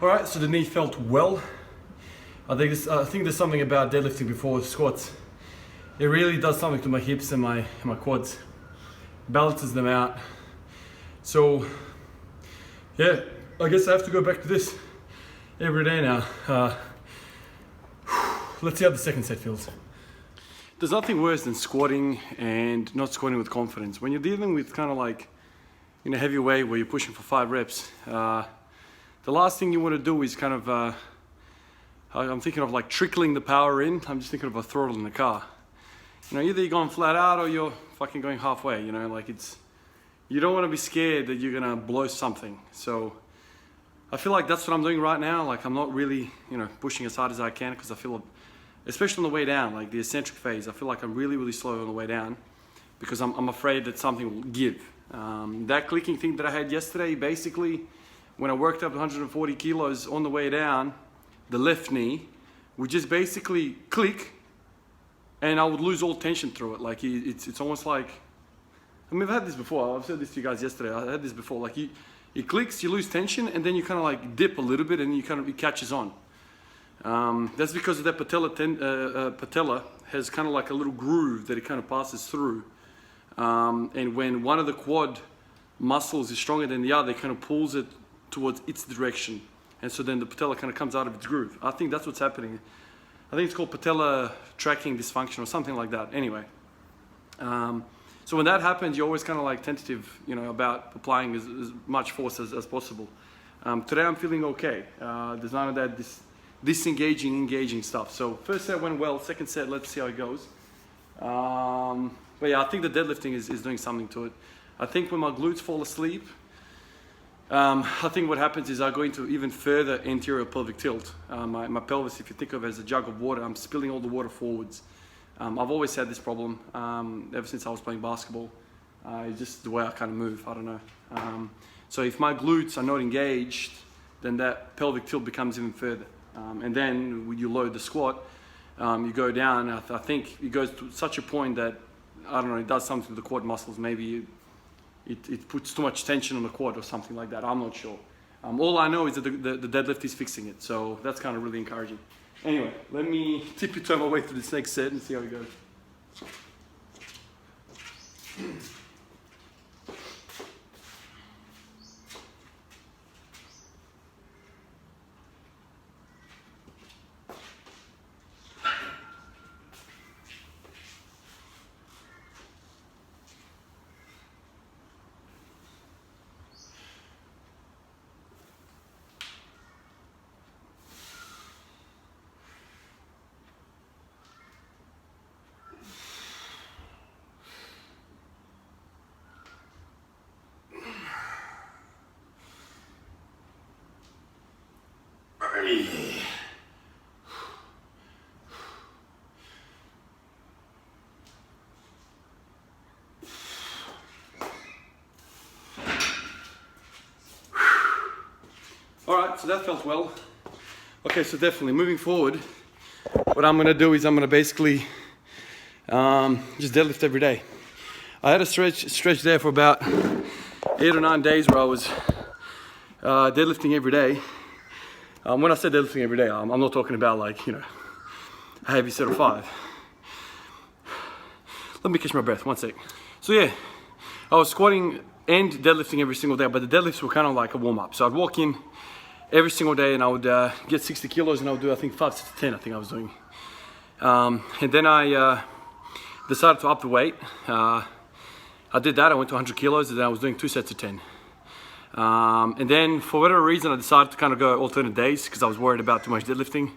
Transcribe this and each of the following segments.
All right, so the knee felt well. I think there's something about deadlifting before squats. It really does something to my hips and my quads. Balances them out. So yeah, I guess I have to go back to this every day now. Let's see how the second set feels. There's nothing worse than squatting and not squatting with confidence. When you're dealing with kind of like in a heavy weight where you're pushing for 5 reps, the last thing you want to do is kind of, I'm thinking of like trickling the power in. I'm just thinking of a throttle in the car. You know, either you're going flat out or you're fucking going halfway, you know, like you don't want to be scared that you're going to blow something. So I feel like that's what I'm doing right now. Like I'm not really, you know, pushing as hard as I can because I feel, especially on the way down, like the eccentric phase, I feel like I'm really, really slow on the way down because I'm afraid that something will give. That clicking thing that I had yesterday, basically, when I worked up 140 kilos on the way down, the left knee would just basically click and I would lose all tension through it. Like it's almost like, I mean, I've had this before. I've said this to you guys yesterday. I had this before. Like it clicks, you lose tension, and then you kind of like dip a little bit, and it catches on. That's because of that patella has kind of like a little groove that it kind of passes through. And when one of the quad muscles is stronger than the other, it kind of pulls it towards its direction. And so then the patella kind of comes out of its groove. I think that's what's happening. I think it's called patella tracking dysfunction or something like that. Anyway. So when that happens, you're always kind of like tentative, you know, about applying as much force as possible. Today I'm feeling okay. There's none of that disengaging, engaging stuff. So first set went well. Second set, let's see how it goes. But yeah, I think the deadlifting is doing something to it. I think when my glutes fall asleep, I think what happens is I go into even further anterior pelvic tilt. My pelvis, if you think of it as a jug of water, I'm spilling all the water forwards. I've always had this problem ever since I was playing basketball. It's just the way I kind of move, I don't know. So if my glutes are not engaged, then that pelvic tilt becomes even further. And then when you load the squat, you go down, I think it goes to such a point that, I don't know, it does something to the quad muscles. Maybe it puts too much tension on the quad or something like that. I'm not sure. All I know is that the deadlift is fixing it. So that's kind of really encouraging. Anyway, let me tippy-toe my way through this next set and see how it goes. Alright, so that felt well. Okay, so definitely moving forward, what I'm going to do is I'm going to basically just deadlift every day. I had a stretch there for about 8 or 9 days where I was deadlifting every day. When I say deadlifting every day, I'm not talking about like, you know, a heavy set of 5. Let me catch my breath, 1 sec. So yeah, I was squatting and deadlifting every single day, but the deadlifts were kind of like a warm-up. So I'd walk in every single day and I would get 60 kilos and I would do, I think, 5 sets of 10, I think I was doing. And then I decided to up the weight. I did that, I went to 100 kilos and then I was doing 2 sets of 10. And then for whatever reason, I decided to kind of go alternate days because I was worried about too much deadlifting.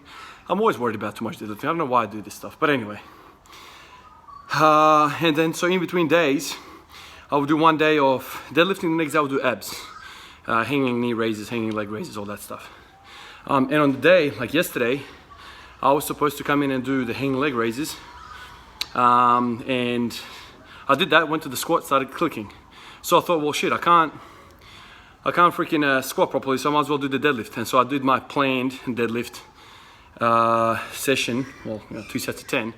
I'm always worried about too much deadlifting. I don't know why I do this stuff, but anyway. And then, so in between days, I would do 1 day of deadlifting, the next day I would do abs. Hanging knee raises, hanging leg raises, all that stuff. And on the day, like yesterday, I was supposed to come in and do the hanging leg raises. And I did that, went to the squat, started clicking. So I thought, well shit, I can't freaking squat properly, so I might as well do the deadlift. And so I did my planned deadlift session, well, 2 sets of 10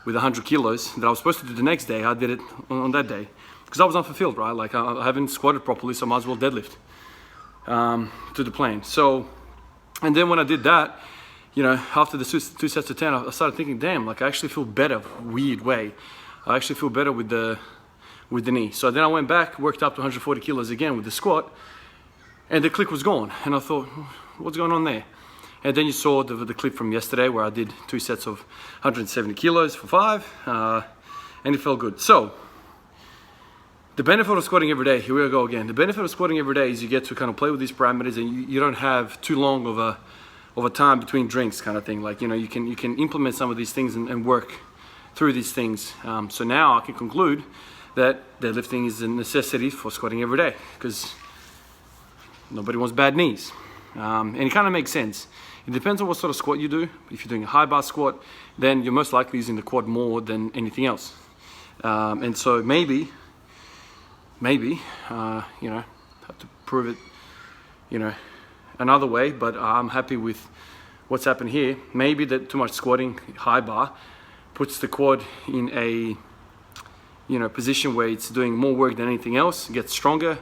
with 100 kilos that I was supposed to do the next day. I did it on that day because I was unfulfilled, right? Like I haven't squatted properly, so I might as well deadlift to the plan. So And then when I did that, you know, after the two sets of 10, I started thinking, damn, like I actually feel better, weird way. I actually feel better with the knee. So then I went back, worked up to 140 kilos again with the squat, and the click was gone. And I thought, what's going on there? And then you saw the clip from yesterday where I did 2 sets of 170 kilos for 5, and it felt good. So the benefit of squatting every day, here we go again. The benefit of squatting every day is you get to kind of play with these parameters, and you don't have too long of a time between drinks kind of thing. Like, you know, you can implement some of these things and work through these things. So now I can conclude that deadlifting is a necessity for squatting every day, because nobody wants bad knees. And it kind of makes sense. It depends on what sort of squat you do. If you're doing a high bar squat, then you're most likely using the quad more than anything else. And so maybe, you know, have to prove it, you know, another way, but I'm happy with what's happened here. Maybe that too much squatting, high bar, puts the quad in a, you know, position where it's doing more work than anything else, gets stronger,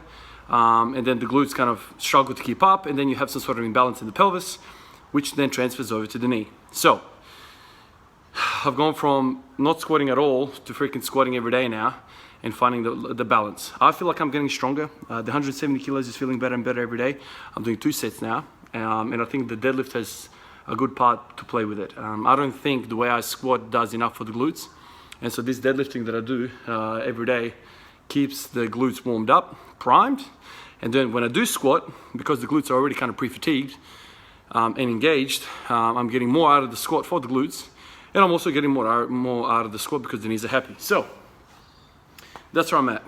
and then the glutes kind of struggle to keep up, and then you have some sort of imbalance in the pelvis, which then transfers over to the knee. So I've gone from not squatting at all to freaking squatting every day now, and finding the balance. I feel like I'm getting stronger. The 170 kilos is feeling better and better every day. I'm doing 2 sets now, and I think the deadlift has a good part to play with it. I don't think the way I squat does enough for the glutes, and so this deadlifting that I do every day keeps the glutes warmed up, primed, and then when I do squat, because the glutes are already kind of pre-fatigued and engaged, I'm getting more out of the squat for the glutes, and I'm also getting more out of the squat because the knees are happy. So that's where I'm at,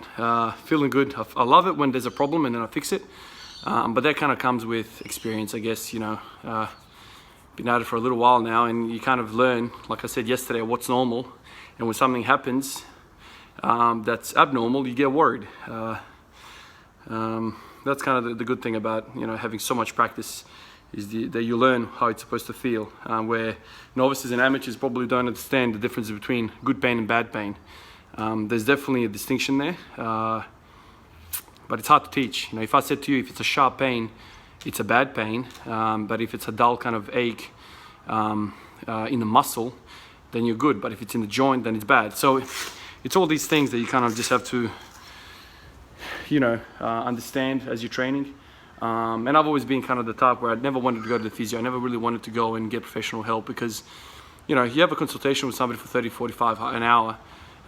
feeling good. I love it when there's a problem and then I fix it, but that kind of comes with experience, I guess. You know, been at it for a little while now, and you kind of learn, like I said yesterday, what's normal, and when something happens that's abnormal, you get worried. That's kind of the good thing about, you know, having so much practice, is that you learn how it's supposed to feel, where novices and amateurs probably don't understand the difference between good pain and bad pain. There's definitely a distinction there, but it's hard to teach. You know, if I said to you, if it's a sharp pain, it's a bad pain, but if it's a dull kind of ache in the muscle, then you're good. But if it's in the joint, then it's bad. So it's all these things that you kind of just have to, you know, understand as you're training. And I've always been kind of the type where I never wanted to go to the physio. I never really wanted to go and get professional help, because, you know, you have a consultation with somebody for 30, 45 an hour,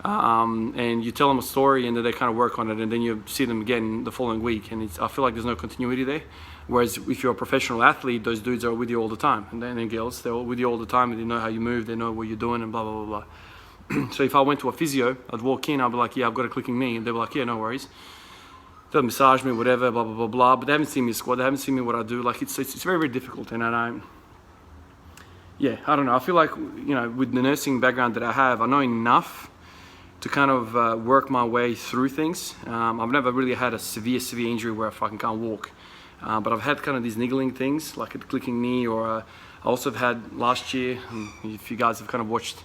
and you tell them a story, and then they kind of work on it, and then you see them again the following week, and I feel like there's no continuity there. Whereas if you're a professional athlete, those dudes are with you all the time, and then girls, they're all with you all the time, and they know how you move, they know what you're doing, and blah blah blah blah. So if I went to a physio, I'd walk in, I'd be like, yeah, I've got a clicking knee, and they'd be like, yeah, no worries. They'll massage me, whatever, blah blah blah blah, but they haven't seen me squat, they haven't seen me what I do. Like, it's very, very difficult, and I don't know, I feel like, you know, with the nursing background that I have, I know enough to kind of work my way through things. I've never really had a severe injury where I fucking can't walk, but I've had kind of these niggling things, like a clicking knee, or I also have had last year, if you guys have kind of watched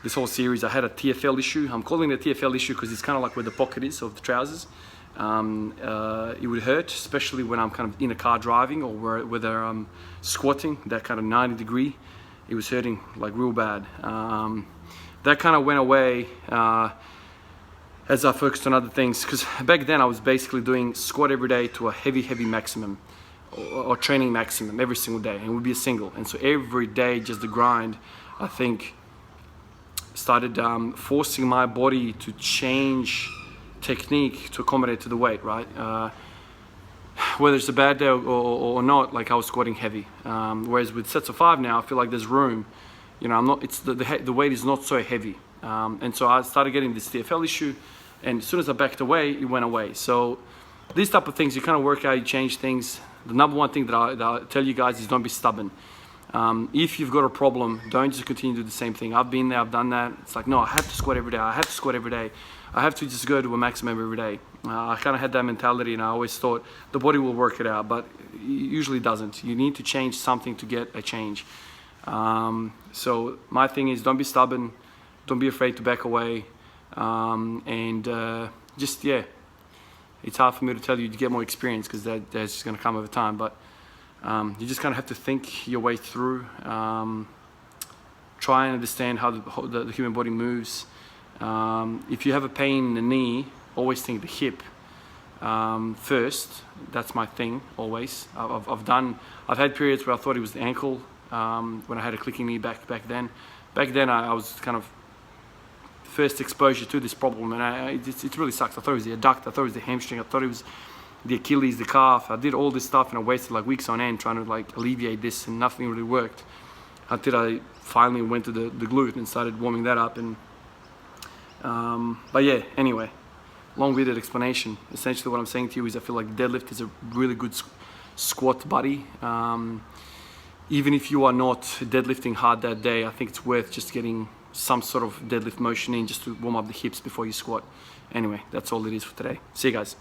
this whole series, I had a TFL issue. I'm calling it a TFL issue because it's kind of like where the pocket is of the trousers. It would hurt, especially when I'm kind of in a car driving, or whether I'm squatting, that kind of 90 degree, it was hurting like real bad. That kind of went away as I focused on other things, because back then I was basically doing squat every day to a heavy maximum, or training maximum every single day, and it would be a single. And so every day, just the grind, I think, started forcing my body to change technique to accommodate to the weight, right? Whether it's a bad day or not, like I was squatting heavy. Whereas with sets of 5 now, I feel like there's room. You know, I'm not. It's the weight is not so heavy, and so I started getting this TFL issue, and as soon as I backed away, it went away. So these type of things, you kind of work out, you change things. The number one thing that I tell you guys is don't be stubborn. If you've got a problem, don't just continue to do the same thing. I've been there, I've done that. It's like, no, I have to squat every day. I have to squat every day. I have to just go to a maximum every day. I kind of had that mentality, and I always thought the body will work it out, but it usually doesn't. You need to change something to get a change. So my thing is, don't be stubborn, don't be afraid to back away, and it's hard for me to tell you to get more experience, because that's just going to come over time, but You just kind of have to think your way through, try and understand how the human body moves. If you have a pain in the knee, always think the hip first. That's my thing always. I've had periods where I thought it was the ankle when I had a clicking knee back then. Back then I was kind of first exposure to this problem, and it really sucks. I thought it was the adductor, I thought it was the hamstring, I thought it was the Achilles, the calf. I did all this stuff and I wasted like weeks on end trying to like alleviate this, and nothing really worked until I finally went to the glute and started warming that up. And but yeah, anyway, long-winded explanation. Essentially what I'm saying to you is I feel like deadlift is a really good squat buddy. Even if you are not deadlifting hard that day, I think it's worth just getting some sort of deadlift motion in just to warm up the hips before you squat. Anyway, that's all it is for today. See you guys.